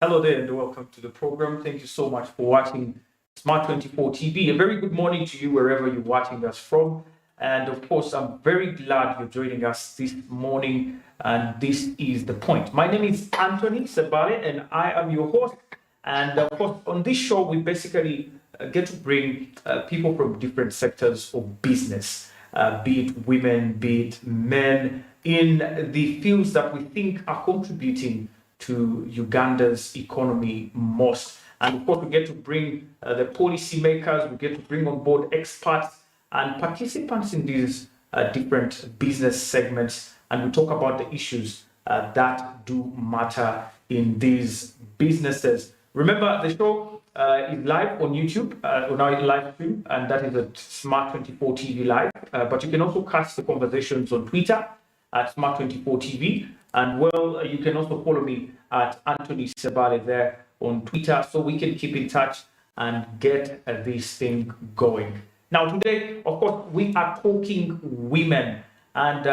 Hello there and welcome to the program. Thank you so much for watching Smart24 TV. A very good morning to you wherever you're watching us from. And of course, I'm very glad you're joining us this morning. And this is The Point. My name is Anthony Sebale and I am your host. And of course, on this show, we basically get to bring people from different sectors of business, be it women, be it men, in the fields that we think are contributing to Uganda's economy most. And of course, we get to bring the policymakers, we get to bring on board experts and participants in these different business segments. And we talk about the issues that do matter in these businesses. Remember, the show is live on YouTube, on our live stream, and that is at Smart24 TV Live. But you can also catch the conversations on Twitter at Smart24 TV. And well, you can also follow me at Anthony Sebale there on Twitter so we can keep in touch and get this thing going. Now, today, of course, we are talking women. And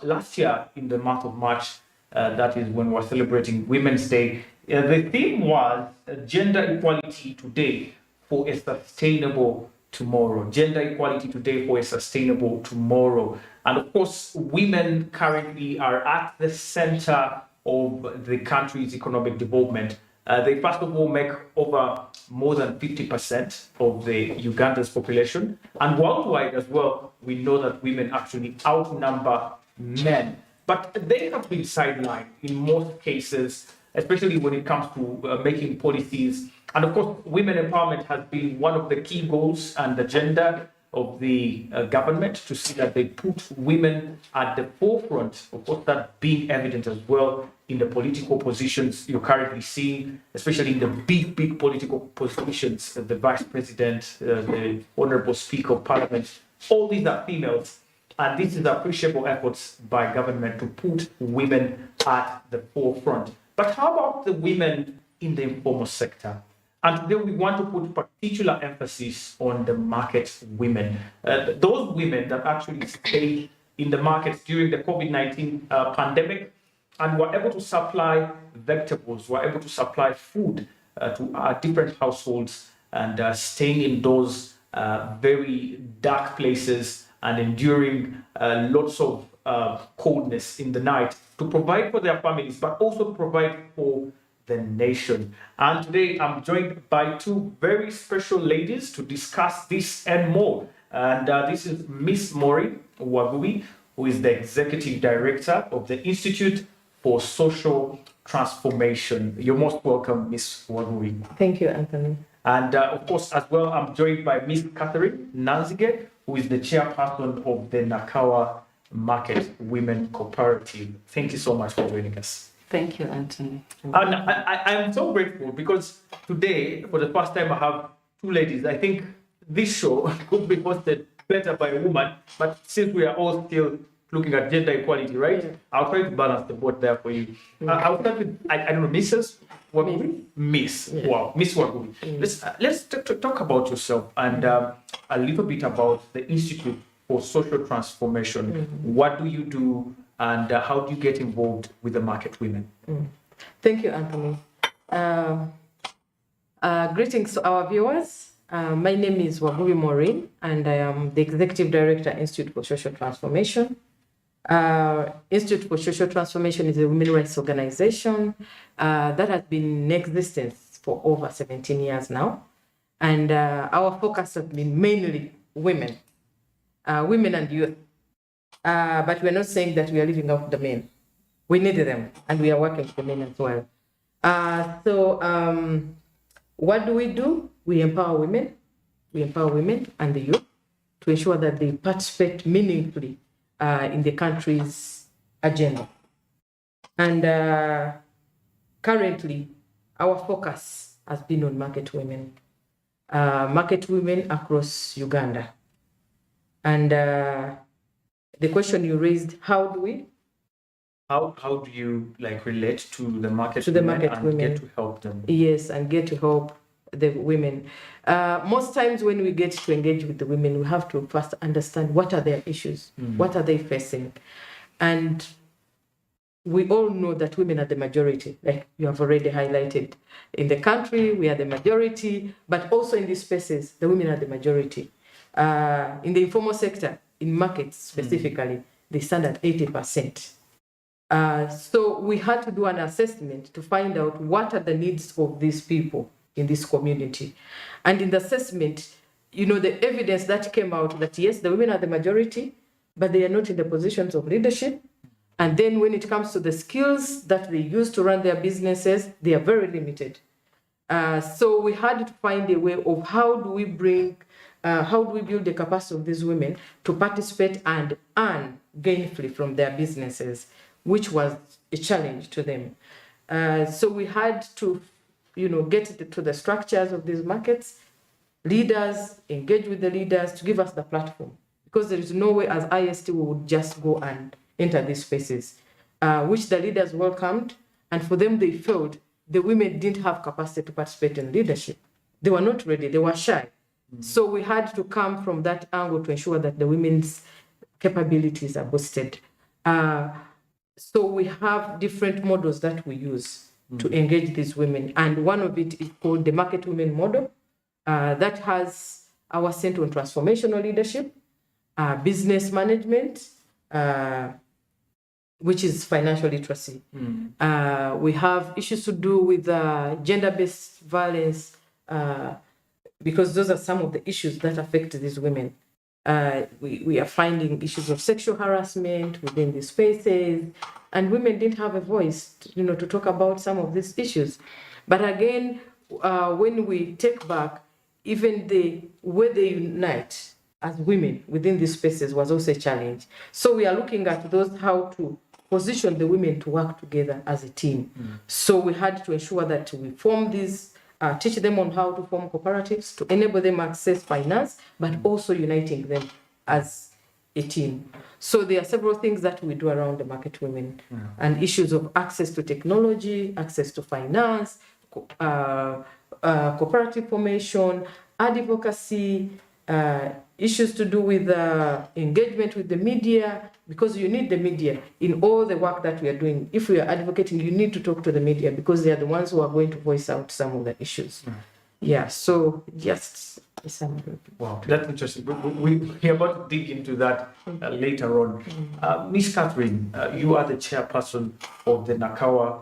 last year, in the month of March, that is when we're celebrating Women's Day, the theme was gender equality today for a sustainable tomorrow. Gender equality today for a sustainable tomorrow. And of course, women currently are at the center of the country's economic development. They first of all make over more than 50% of the Uganda's population. And worldwide as well, we know that women actually outnumber men. But they have been sidelined in most cases, especially when it comes to making policies. And of course, women empowerment has been one of the key goals and agenda of the government to see that they put women at the forefront, of course, that being evident as well in the political positions you're currently seeing, especially in the big political positions, the vice president, the honorable speaker of parliament. All these are females. And this is appreciable efforts by government to put women at the forefront. But how about the women in the informal sector? And today we want to put particular emphasis on the market women. Those women that actually stayed in the market during the COVID-19 pandemic and were able to supply vegetables, were able to supply food to different households and staying in those very dark places and enduring lots of coldness in the night to provide for their families, but also provide for the nation. And today I'm joined by two very special ladies to discuss this and more. And this is Miss Maureen Wagui, who is the Executive Director of the Institute for Social Transformation. You're most welcome, Miss Wagui. Thank you, Anthony. And of course, as well, I'm joined by Miss Catherine Nanzige, who is the chairperson of the Nakawa Market Women Cooperative. Thank you so much for joining us. Thank you, Anthony. And I'm so grateful because today, for the first time, I have two ladies. I think this show could be hosted better by a woman, but since we are all still looking at gender equality, right? Yeah. I'll try to balance the board there for you. I'll start with, I don't know, Mrs. Wagui? Miss. Yeah. Wow, Miss Wagui. Let's talk about yourself and a little bit about the Institute for Social Transformation. Mm-hmm. What do you do? And how do you get involved with the market women? Thank you, Anthony. Greetings to our viewers. My name is Wagui Maureen, and I am the Executive Director, Institute for Social Transformation. Institute for Social Transformation is a women's rights organization that has been in existence for over 17 years now. And our focus has been mainly women and youth. But we're not saying that we are leaving out the men. We need them, and we are working for the men as well. What do? We empower women. We empower women and the youth to ensure that they participate meaningfully in the country's agenda. And currently, our focus has been on market women across Uganda. And the question you raised, how do we? How do you relate to the market women get to help them? Yes, and get to help the women. Most times when we get to engage with the women, we have to first understand what are their issues, what are they facing, and we all know that women are the majority, like you have already highlighted. In the country, we are the majority, but also in these spaces, the women are the majority. In the informal sector, in markets specifically, they stand at 80%. So we had to do an assessment to find out what are the needs of these people in this community. And in the assessment, the evidence that came out that yes, the women are the majority, but they are not in the positions of leadership. And then when it comes to the skills that they use to run their businesses, they are very limited. So we had to find a way of how do we build the capacity of these women to participate and earn gainfully from their businesses, which was a challenge to them. So we had to, get to the structures of these markets, leaders, engage with the leaders to give us the platform. Because there is no way as IST we would just go and enter these spaces, which the leaders welcomed. And for them, they felt the women didn't have capacity to participate in leadership. They were not ready, they were shy. So we had to come from that angle to ensure that the women's capabilities are boosted. So we have different models that we use to engage these women. And one of it is called the Market Women Model. That has our center on transformational leadership, business management, which is financial literacy. We have issues to do with gender-based violence, because those are some of the issues that affect these women. We are finding issues of sexual harassment within these spaces, and women didn't have a voice, to talk about some of these issues. But again, when we take back, even the way they unite as women within these spaces was also a challenge. So we are looking at how to position the women to work together as a team. So we had to ensure that we form these, teach them on how to form cooperatives to enable them access finance, but also uniting them as a team. So there are several things that we do around the market women, and issues of access to technology, access to finance, cooperative formation, advocacy, issues to do with engagement with the media, because you need the media in all the work that we are doing. If we are advocating, you need to talk to the media because they are the ones who are going to voice out some of the issues. Yeah, so just some. Wow, that's interesting. We're about to dig into that later on. Miss Catherine, you are the chairperson of the Nakawa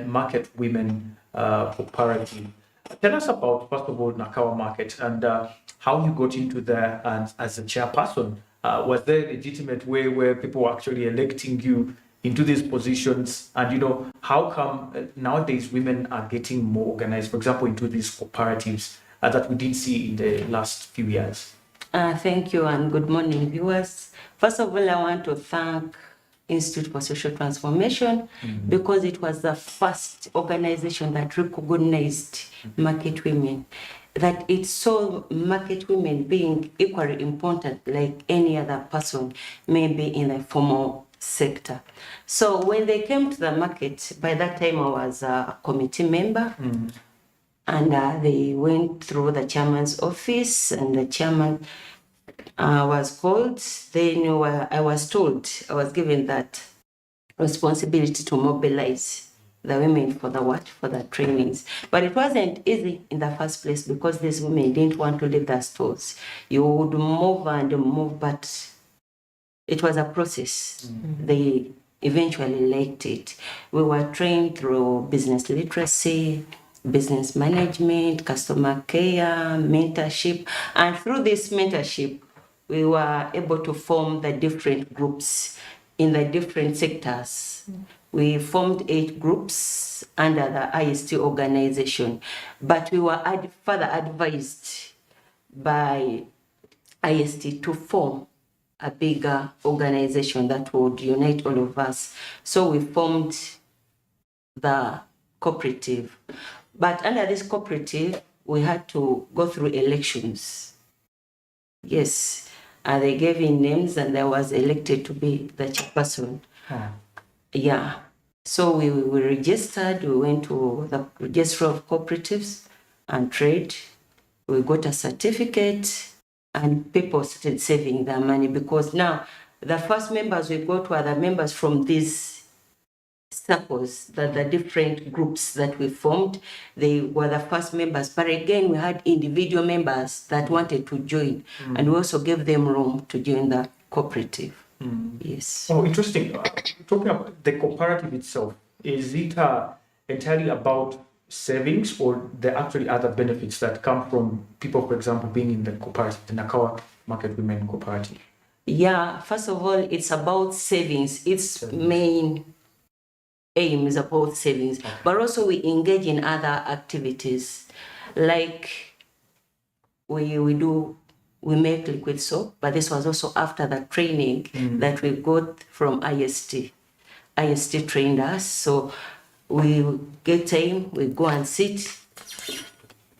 Market Women Cooperative. Tell us about, first of all, Nakawa Market and how you got into there and as a chairperson. Was there a legitimate way where people were actually electing you into these positions? And, how come nowadays women are getting more organized, for example, into these cooperatives that we didn't see in the last few years? Thank you and good morning, viewers. First of all, I want to thank Institute for Social Transformation because it was the first organization that recognized market women, that it saw market women being equally important like any other person, maybe in the formal sector. So when they came to the market, by that time I was a committee member, and they went through the chairman's office, and the chairman was called. Then I was given that responsibility to mobilize the women for the trainings. But it wasn't easy in the first place because these women didn't want to leave their stores. You would move and move, but it was a process. They eventually liked it. We were trained through business literacy, business management, customer care, mentorship. And through this mentorship, we were able to form the different groups in the different sectors. We formed 8 groups under the IST organization, but we were further advised by IST to form a bigger organization that would unite all of us. So we formed the cooperative. But under this cooperative, we had to go through elections. Yes, and they gave in names and I was elected to be the chairperson. Yeah, so we registered, we went to the Register of Cooperatives and Trade. We got a certificate and people started saving their money because now the first members we got were the members from these circles, the different groups that we formed. They were the first members, but again, we had individual members that wanted to join, and we also gave them room to join the cooperative. Yes. Oh, interesting. Talking about the cooperative itself, is it entirely about savings, or there are actually other benefits that come from people, for example, being in the cooperative, the Nakawa Market Women Cooperative? Yeah, first of all, it's about savings. Its main aim is about savings, but also we engage in other activities, like we make liquid soap, but this was also after the training that we got from IST. IST trained us, so we get time, we go and sit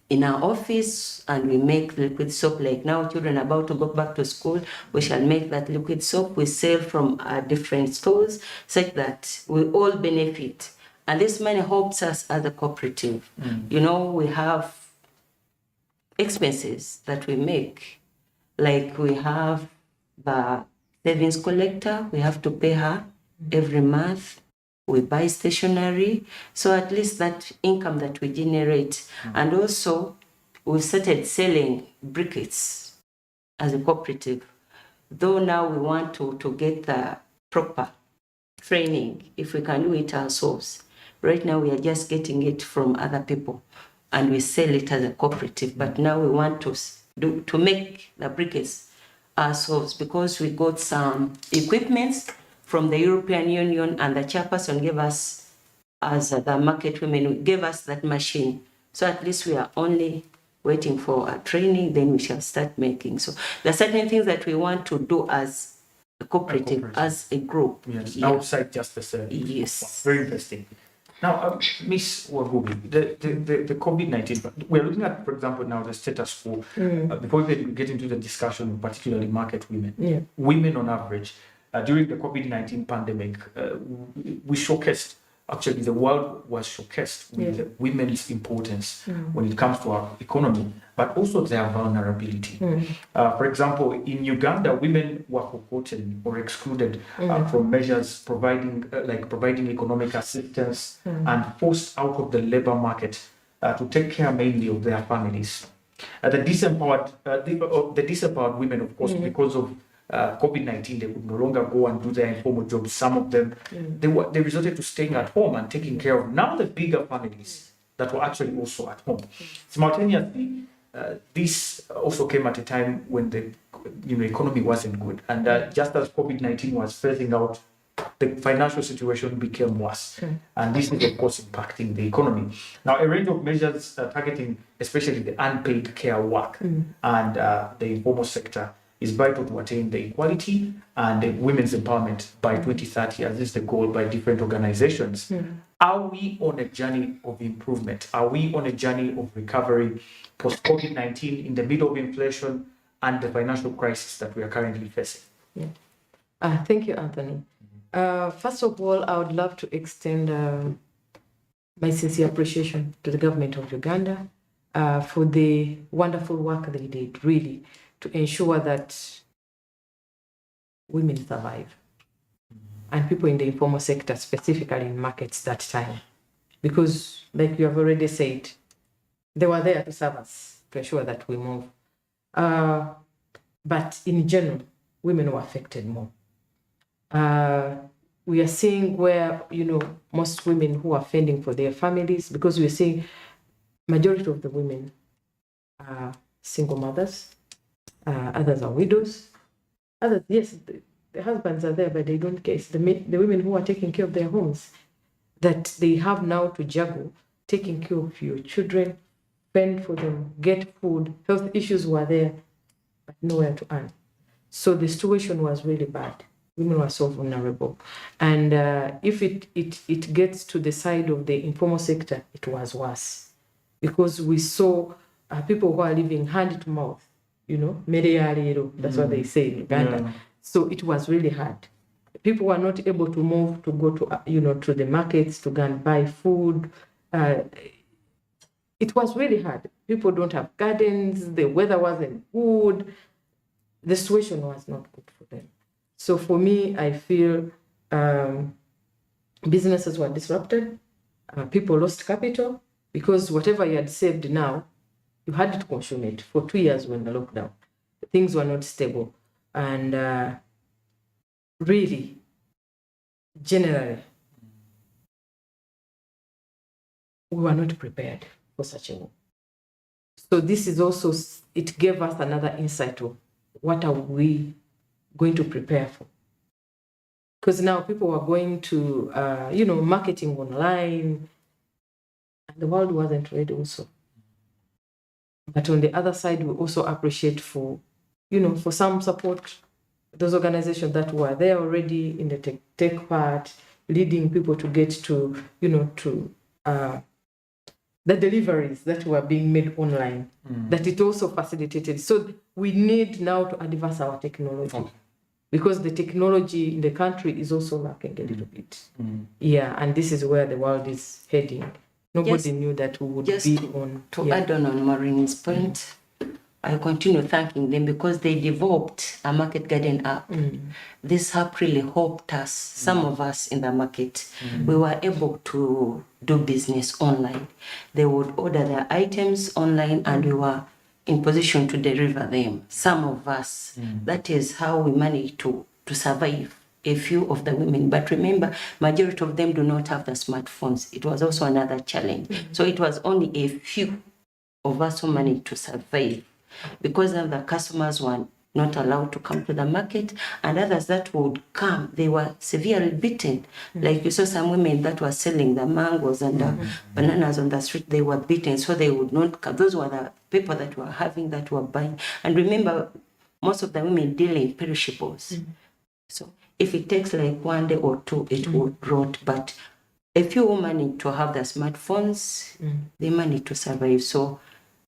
in our office and we make liquid soap. Like now, children are about to go back to school, we shall make that liquid soap. We sell from different stores such that we all benefit. And this money helps us as a cooperative. You know, we have expenses that we make. Like we have the savings collector, we have to pay her every month. We buy stationery, so at least that income that we generate. And also, we started selling briquettes as a cooperative. Though now we want to get the proper training, if we can do it ourselves. Right now, we are just getting it from other people, and we sell it as a cooperative. But now we want to make the briquettes ourselves, because we got some equipments from the European Union, and the chairperson gave us, as the market women, gave us that machine. So at least we are only waiting for a training, then we shall start making. So there are certain things that we want to do as a cooperative, as a group. Yes, outside just the service. Yes. Very interesting. Now, Ms. Wagubi, the COVID-19, we're looking at, for example, now the status quo. Before we get into the discussion, particularly market women, women on average, during the COVID-19 pandemic, we showcased, actually the world was showcased with the women's importance when it comes to our economy, but also their vulnerability. For example, in Uganda, women were forgotten or excluded from measures providing economic assistance and forced out of the labor market to take care mainly of their families. The disempowered women, of course, because of COVID-19, they could no longer go and do their informal jobs. Some of them, they resorted to staying at home and taking care of now the bigger families that were actually also at home. Simultaneously, this also came at a time when the economy wasn't good, and just as COVID-19 was phasing out, the financial situation became worse, and this is of course impacting the economy. Now, a range of measures targeting especially the unpaid care work and the informal sector is vital to attain the equality and the women's empowerment by 2030, as is the goal by different organizations. Are we on a journey of improvement? Are we on a journey of recovery post-COVID-19 in the middle of inflation and the financial crisis that we are currently facing? Thank you, Anthony. First of all, I would love to extend my sincere appreciation to the government of Uganda for the wonderful work they did, really, to ensure that women survive and people in the informal sector, specifically in markets that time. Because, like you have already said, they were there to serve us, to ensure that we move. But in general, women were affected more. We are seeing where, most women who are fending for their families, because we're seeing majority of the women are single mothers. Others are widows. Others, yes, the husbands are there, but they don't care. It's the women who are taking care of their homes that they have now to juggle, taking care of your children, fend for them, get food. Health issues were there, but nowhere to earn. So the situation was really bad. Women were so vulnerable. And if it gets to the side of the informal sector, it was worse. Because we saw people who are living hand to mouth. That's what they say in Uganda. Yeah. So it was really hard. People were not able to move to go to, to the markets to go and buy food. It was really hard. People don't have gardens. The weather wasn't good. The situation was not good for them. So for me, I feel businesses were disrupted, people lost capital because whatever you had saved now, you had to consume it for 2 years when the lockdown. Things were not stable. And really, generally, we were not prepared for such a war. So this is also, it gave us another insight of what are we going to prepare for. Because now people were going to, marketing online, and the world wasn't ready also. But on the other side, we also appreciate for some support, those organizations that were there already in the tech part, leading people to get to, the deliveries that were being made online, that it also facilitated. So we need now to advance our technology. Okay. Because the technology in the country is also lacking a little bit. Yeah, and this is where the world is heading. Nobody knew that we would be on. To add on Maureen's point, I continue thanking them because they developed a market garden app. This app really helped us, some of us in the market. We were able to do business online. They would order their items online and we were in position to deliver them. Some of us, that is how we managed to survive, a few of the women. But remember, majority of them do not have the smartphones. It was also another challenge. So it was only a few of us who managed to survive because of the customers were not allowed to come to the market, and others that would come, they were severely beaten. Like you saw some women that were selling the mangoes and the bananas on the street, they were beaten, so they would not come. Those were the people that were having, that were buying. And remember, most of the women deal in perishables. So if it takes like 1 day or 2, it would rot. But a few women need to have their smartphones, they manage to survive. So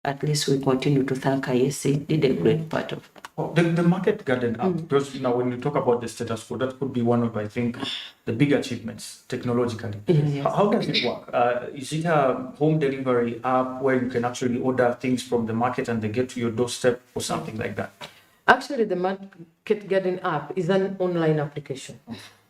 at least we continue to thank ISA, did a great part of it. Oh, the market garden app, because when you talk about the status quo, that could be one of, I think, the big achievements technologically. Yes. How does it work? Is it a home delivery app where you can actually order things from the market and they get to your doorstep or something like that? Actually, the Market Garden app is an online application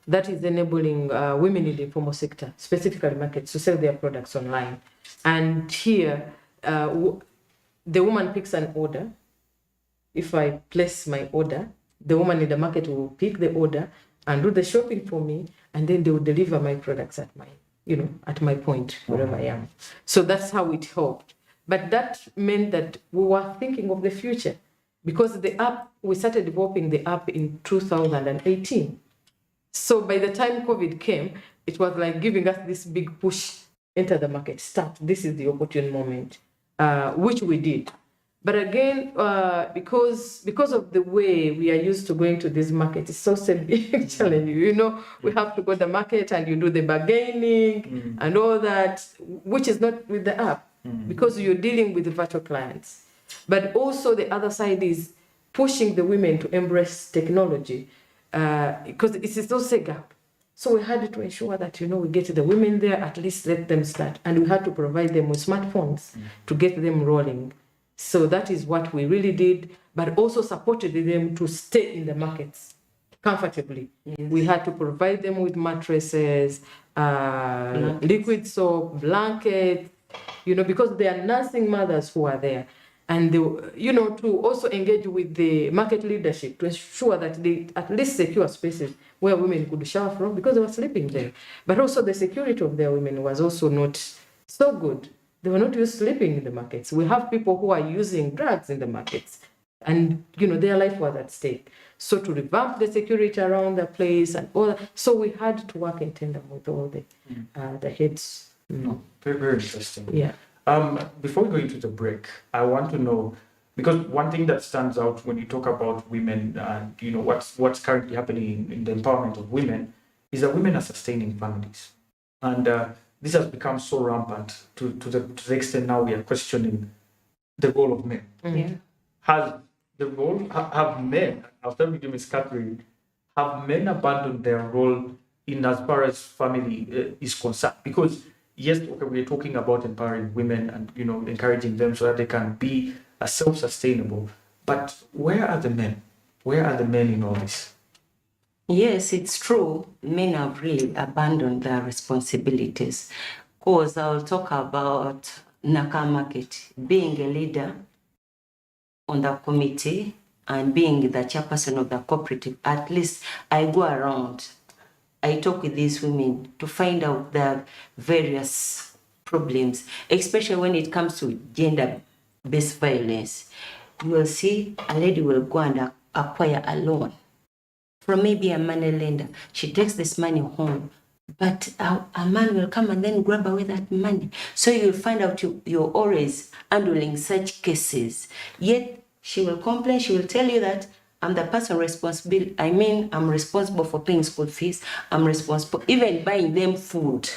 that is enabling women in the informal sector, specifically markets, to sell their products online. And here, the woman picks an order. If I place my order, the woman in the market will pick the order and do the shopping for me, and then they will deliver my products at my point, wherever I am. So that's how it helped. But that meant that we were thinking of the future, because the app, we started developing the app in 2018. So by the time COVID came, it was like giving us this big push, enter the market, start. This is the opportune moment, which we did. But again, because of the way we are used to going to this market, it's such a big challenge. We have to go to the market and you do the bargaining and all that, which is not with the app, because you're dealing with the virtual clients. But also the other side is pushing the women to embrace technology, because it is also a gap. So we had to ensure that, we get the women there, at least let them start. And we had to provide them with smartphones to get them rolling. So that is what we really did, but also supported them to stay in the markets comfortably. Yes. We had to provide them with mattresses, liquid soap, blankets, because they are nursing mothers who are there. And, to also engage with the market leadership to ensure that they at least secure spaces where women could shower from, because they were sleeping there. But also the security of their women was also not so good. They were not used to sleeping in the markets. We have people who are using drugs in the markets, and their life was at stake. So to revamp the security around the place and all that, so we had to work in tandem with all the heads. Oh, very, very interesting. Yeah. Before we go into the break, I want to know, because one thing that stands out when you talk about women and what's currently happening in the empowerment of women is that women are sustaining families, and this has become so rampant to the extent now we are questioning the role of men. Yeah. Have men, after reading Ms. Catherine, have men abandoned their role in as far as family is concerned? Because yes, okay, we're talking about empowering women and encouraging them so that they can be self-sustainable. But where are the men? Where are the men in all this? Yes, it's true. Men have really abandoned their responsibilities. Because I'll talk about Naka Market, being a leader on the committee and being the chairperson of the cooperative. At least I go around, I talk with these women to find out the various problems, especially when it comes to gender-based violence. You will see a lady will go and acquire a loan from maybe a money lender. She takes this money home, but a man will come and then grab away that money. So you'll find out you're always handling such cases. Yet she will complain, she will tell you that I'm the person responsible. I'm responsible for paying school fees. I'm responsible, even buying them food.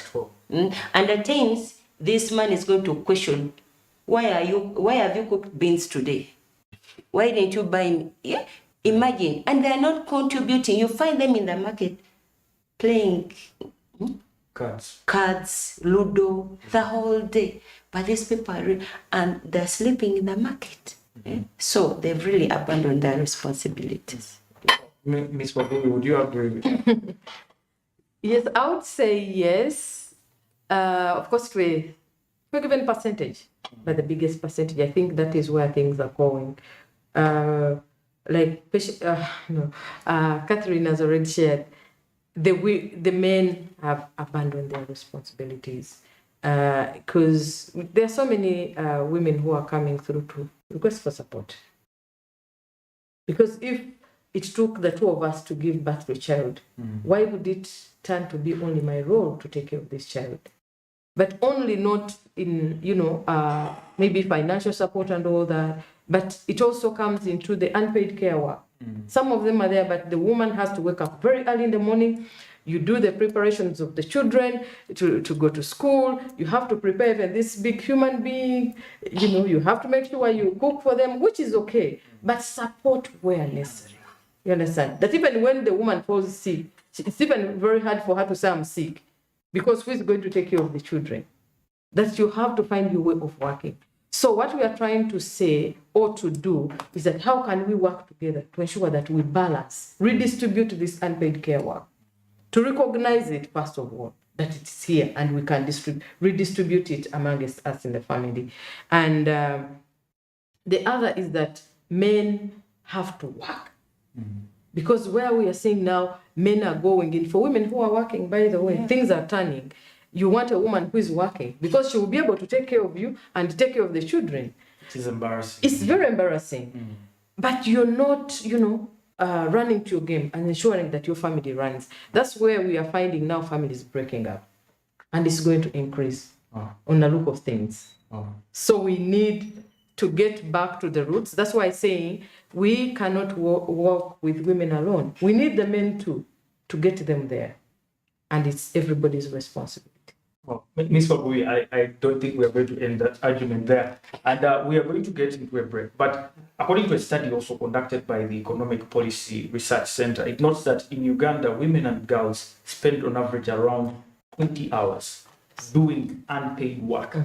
And at times, this man is going to question, why have you cooked beans today? Why didn't you buy me? Yeah, imagine. And they're not contributing. You find them in the market playing cards, Ludo, the whole day. But these people are and they're sleeping in the market. So they've really abandoned their responsibilities. Ms. Wabuli, would you agree with that? Yes, I would say yes. Of course, to a given percentage, but the biggest percentage, I think that is where things are going. Catherine has already shared, the men have abandoned their responsibilities because there are so many women who are coming through to request for support. Because if it took the two of us to give birth to a child, why would it turn to be only my role to take care of this child? But only not in, maybe financial support and all that, but it also comes into the unpaid care work. Some of them are there, but the woman has to wake up very early in the morning. You do the preparations of the children to go to school. You have to prepare even this big human being. You have to make sure you cook for them, which is okay, but support where necessary. You understand? That even when the woman falls sick, it's even very hard for her to say, I'm sick, because who is going to take care of the children? That you have to find your way of working. So what we are trying to say or to do is that how can we work together to ensure that we balance, redistribute this unpaid care work, to recognize it, first of all, that it's here and we can redistribute it amongst us in the family. And the other is that men have to work. Because where we are seeing now, men are going in. For women who are working, by the way, things are turning. You want a woman who is working because she will be able to take care of you and take care of the children. It is embarrassing. It's very embarrassing. But you're not, running to your game and ensuring that your family runs. That's where we are finding now families breaking up. And it's going to increase on the look of things. So we need to get back to the roots. That's why I'm saying we cannot work with women alone. We need the men too, to get them there. And it's everybody's responsibility. Well, Ms. Wabui, I don't think we are going to end that argument there. And we are going to get into a break. But according to a study also conducted by the Economic Policy Research Center, it notes that in Uganda, women and girls spend on average around 20 hours doing unpaid work,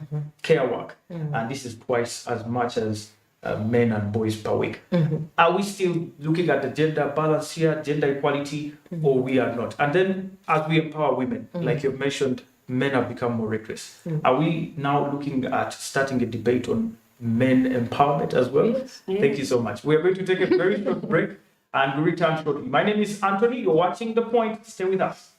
care work. And this is twice as much as men and boys per week. Are we still looking at the gender balance here, gender equality, or we are not? And then as we empower women, like you've mentioned, men have become more reckless. Are we now looking at starting a debate on men empowerment as well? Yes. Thank you so much. We are going to take a very short break and we return shortly. My name is Anthony. You're watching The Point. Stay with us.